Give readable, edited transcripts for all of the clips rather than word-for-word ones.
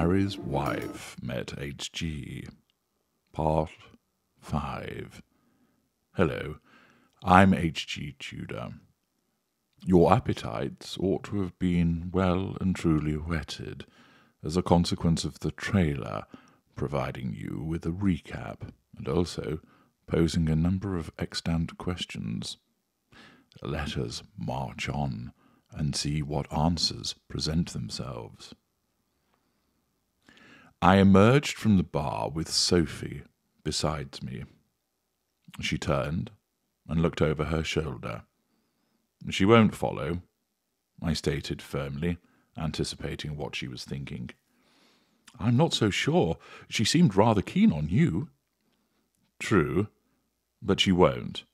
Harry's Wife Met HG, Part 5. Hello, I'm HG Tudor. Your appetites ought to have been well and truly whetted as a consequence of the trailer providing you with a recap and also posing a number of extant questions. Let us march on and see what answers present themselves. I emerged from the bar with Sophie beside me. She turned and looked over her shoulder. She won't follow, I stated firmly, anticipating what she was thinking. I'm not so sure. She seemed rather keen on you. True, but she won't.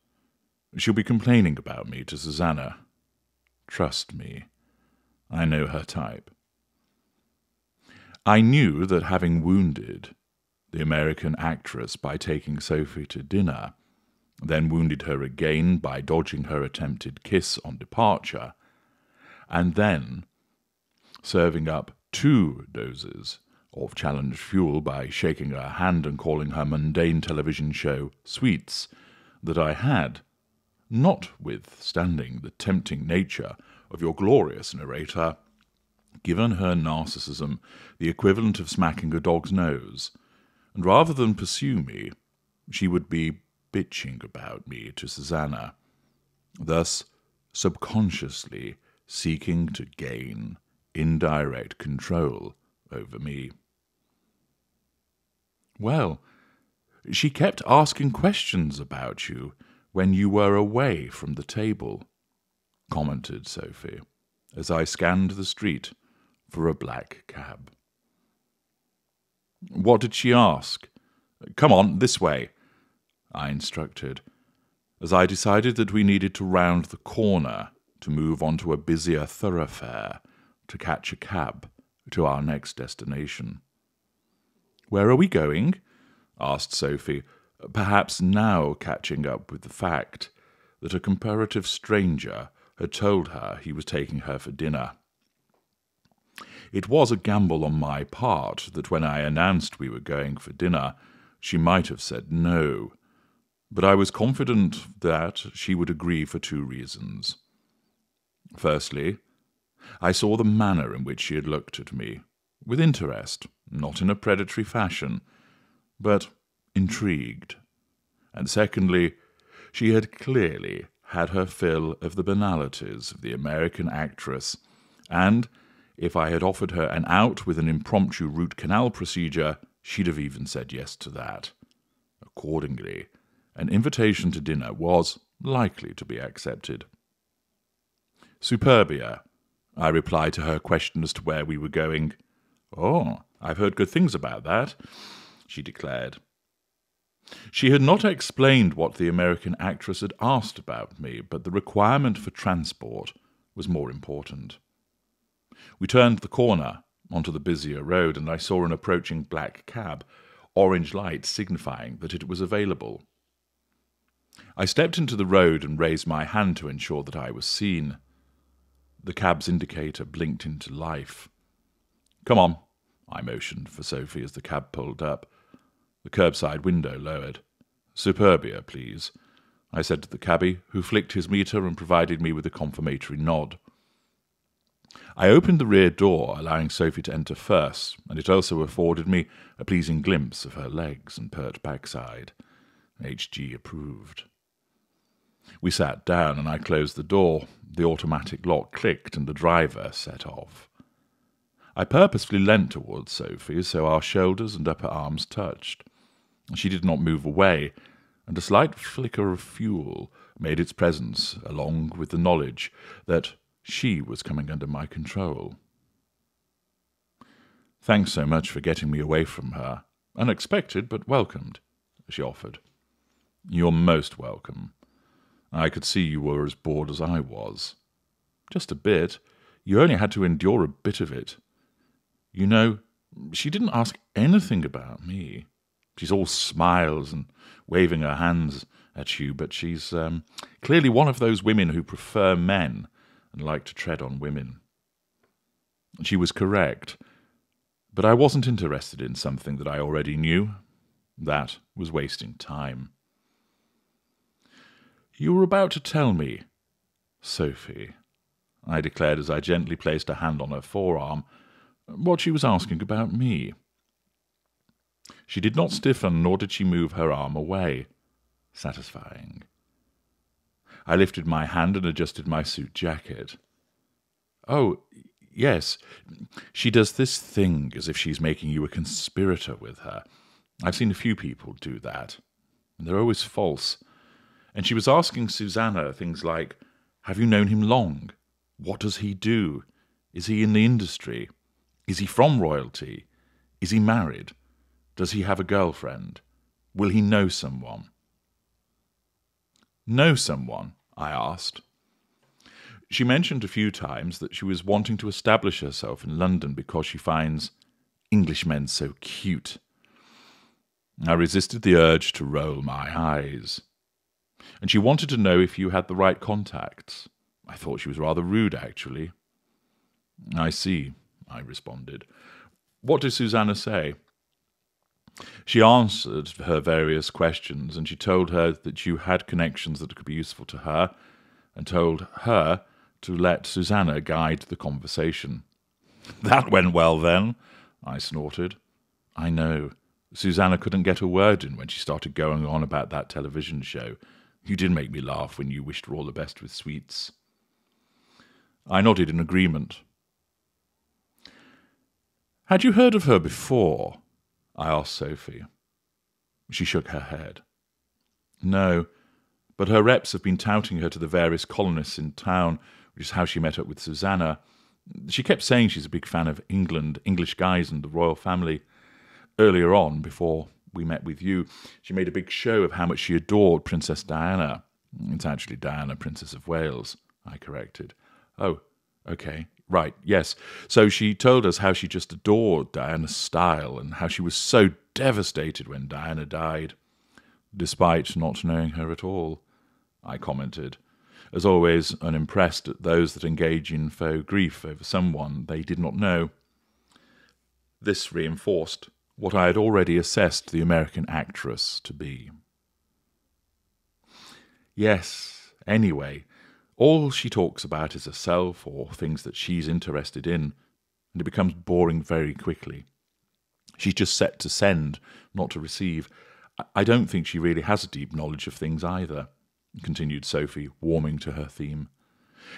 She'll be complaining about me to Susanna. Trust me, I know her type. I knew that having wounded the American actress by taking Sophie to dinner, then wounded her again by dodging her attempted kiss on departure, and then serving up 2 doses of challenge fuel by shaking her hand and calling her mundane television show sweets, that I had, notwithstanding the tempting nature of your glorious narrator, given her narcissism the equivalent of smacking a dog's nose, and rather than pursue me, she would be bitching about me to Susanna, thus subconsciously seeking to gain indirect control over me. Well, she kept asking questions about you when you were away from the table, commented Sophie, as I scanned the street for a black cab. What did she ask? Come on, this way, I instructed, as I decided that we needed to round the corner to move onto a busier thoroughfare to catch a cab to our next destination. Where are we going? Asked Sophie, perhaps now catching up with the fact that a comparative stranger had told her he was taking her for dinner. It was a gamble on my part that when I announced we were going for dinner, she might have said no, but I was confident that she would agree for 2 reasons. Firstly, I saw the manner in which she had looked at me, with interest, not in a predatory fashion, but intrigued. And secondly, she had clearly had her fill of the banalities of the American actress, and if I had offered her an out with an impromptu root canal procedure, she'd have even said yes to that. Accordingly, an invitation to dinner was likely to be accepted. Superbia, I replied to her question as to where we were going. Oh, I've heard good things about that, she declared. She had not explained what the American actress had asked about me, but the requirement for transport was more important. We turned the corner onto the busier road, and I saw an approaching black cab, orange light signifying that it was available. I stepped into the road and raised my hand to ensure that I was seen. The cab's indicator blinked into life. Come on, I motioned for Sophie as the cab pulled up. The curbside window lowered. Superbia, please, I said to the cabby, who flicked his meter and provided me with a confirmatory nod. I opened the rear door, allowing Sophie to enter first, and it also afforded me a pleasing glimpse of her legs and pert backside. HG approved. We sat down, and I closed the door. The automatic lock clicked, and the driver set off. I purposefully leant towards Sophie, so our shoulders and upper arms touched. She did not move away, and a slight flicker of fuel made its presence, along with the knowledge that she was coming under my control. Thanks so much for getting me away from her. Unexpected, but welcomed, she offered. You're most welcome. I could see you were as bored as I was. Just a bit. You only had to endure a bit of it. You know, she didn't ask anything about me. She's all smiles and waving her hands at you, but she's clearly one of those women who prefer men and like to tread on women. She was correct. But I wasn't interested in something that I already knew. That was wasting time. "You were about to tell me, Sophie," I declared as I gently placed a hand on her forearm, "what she was asking about me." She did not stiffen, nor did she move her arm away. Satisfying. I lifted my hand and adjusted my suit jacket. "Oh, yes, she does this thing as if she's making you a conspirator with her. I've seen a few people do that, and they're always false. And she was asking Susanna things like, 'Have you known him long? What does he do? Is he in the industry? Is he from royalty? Is he married? Does he have a girlfriend? Will he know someone?'" "Know someone?" I asked. She mentioned a few times that she was wanting to establish herself in London because she finds Englishmen so cute. I resisted the urge to roll my eyes. "And she wanted to know if you had the right contacts. I thought she was rather rude, actually." "I see," I responded. "What did Susanna say?" "She answered her various questions, and she told her that you had connections that could be useful to her, and told her to let Susanna guide the conversation." "That went well, then," I snorted. "I know. Susanna couldn't get a word in when she started going on about that television show. You did make me laugh when you wished her all the best with sweets." I nodded in agreement. "Had you heard of her before?" I asked Sophie. She shook her head. "No, but her reps have been touting her to the various colonists in town, which is how she met up with Susanna. She kept saying she's a big fan of England, English guys and the royal family. Earlier on, before we met with you, she made a big show of how much she adored Princess Diana. It's actually Diana, Princess of Wales," I corrected. "Oh, okay, right, yes. So she told us how she just adored Diana's style and how she was so devastated when Diana died, despite not knowing her at all," I commented, as always unimpressed at those that engage in faux grief over someone they did not know. This reinforced what I had already assessed the American actress to be. "Yes, anyway, all she talks about is herself or things that she's interested in, and it becomes boring very quickly. She's just set to send, not to receive. I don't think she really has a deep knowledge of things either," continued Sophie, warming to her theme.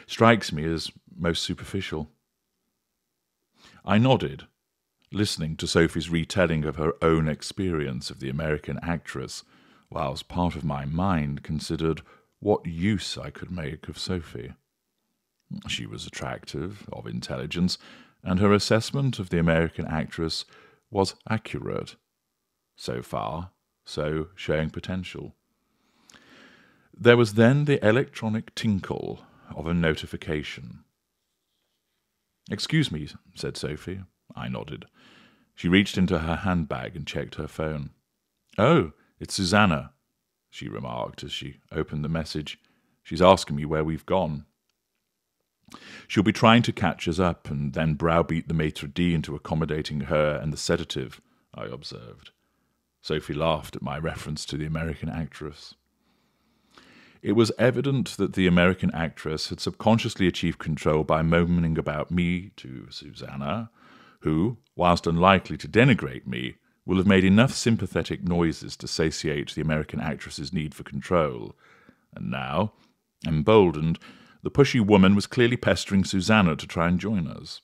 "Strikes me as most superficial." I nodded, listening to Sophie's retelling of her own experience of the American actress, whilst part of my mind considered what use I could make of Sophie. She was attractive, of intelligence, and her assessment of the American actress was accurate. So far, so showing potential. There was then the electronic tinkle of a notification. "Excuse me," said Sophie. I nodded. She reached into her handbag and checked her phone. "Oh, it's Susanna," she remarked as she opened the message. "She's asking me where we've gone." "She'll be trying to catch us up and then browbeat the maitre d' into accommodating her and the sedative," I observed. Sophie laughed at my reference to the American actress. It was evident that the American actress had subconsciously achieved control by moaning about me to Susanna, who, whilst unlikely to denigrate me, will have made enough sympathetic noises to satiate the American actress's need for control. And now, emboldened, the pushy woman was clearly pestering Susanna to try and join us.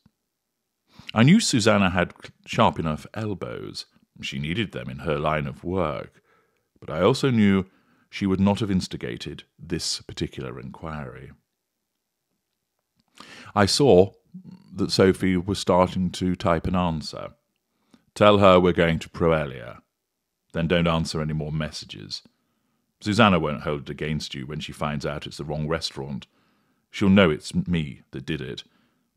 I knew Susanna had sharp enough elbows. She needed them in her line of work. But I also knew she would not have instigated this particular inquiry. I saw that Sophie was starting to type an answer. "Tell her we're going to Proelia. Then don't answer any more messages. Susanna won't hold it against you when she finds out it's the wrong restaurant. She'll know it's me that did it,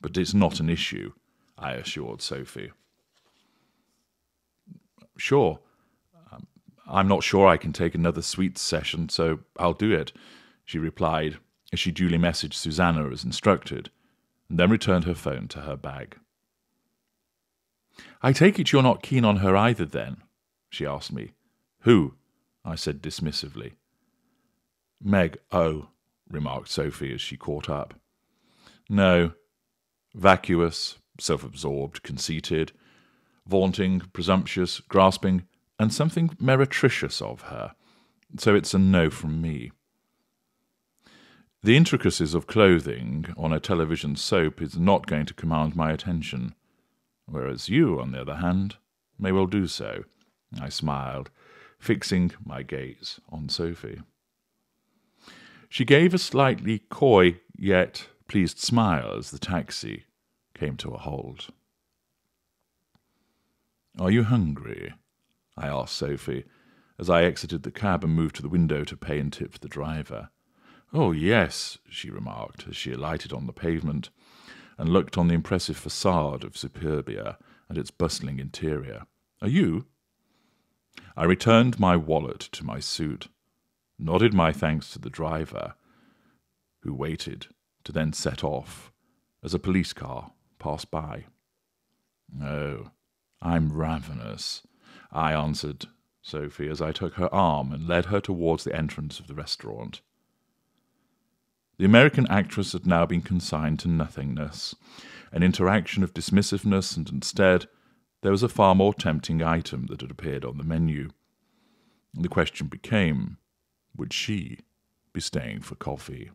but it's not an issue," I assured Sophie. "Sure. I'm not sure I can take another sweets session, so I'll do it," she replied as she duly messaged Susanna as instructed, and then returned her phone to her bag. I take it you're not keen on her either, then? She asked me. Who? I said dismissively. Meg, oh, remarked Sophie as she caught up. No. Vacuous, self-absorbed, conceited, vaunting, presumptuous, grasping, and something meretricious of her. So it's a no from me. The intricacies of clothing on a television soap is not going to command my attention, whereas you, on the other hand, may well do so. I smiled, fixing my gaze on Sophie. She gave a slightly coy, yet pleased smile as the taxi came to a halt. "Are you hungry?" I asked Sophie, as I exited the cab and moved to the window to pay and tip the driver. "Oh, yes," she remarked, as she alighted on the pavement and looked on the impressive facade of Superbia and its bustling interior. "Are you?" I returned my wallet to my suit, nodded my thanks to the driver, who waited to then set off as a police car passed by. "Oh, I'm ravenous," I answered Sophie as I took her arm and led her towards the entrance of the restaurant. The American actress had now been consigned to nothingness, an interaction of dismissiveness, and instead there was a far more tempting item that had appeared on the menu. The question became, would she be staying for coffee?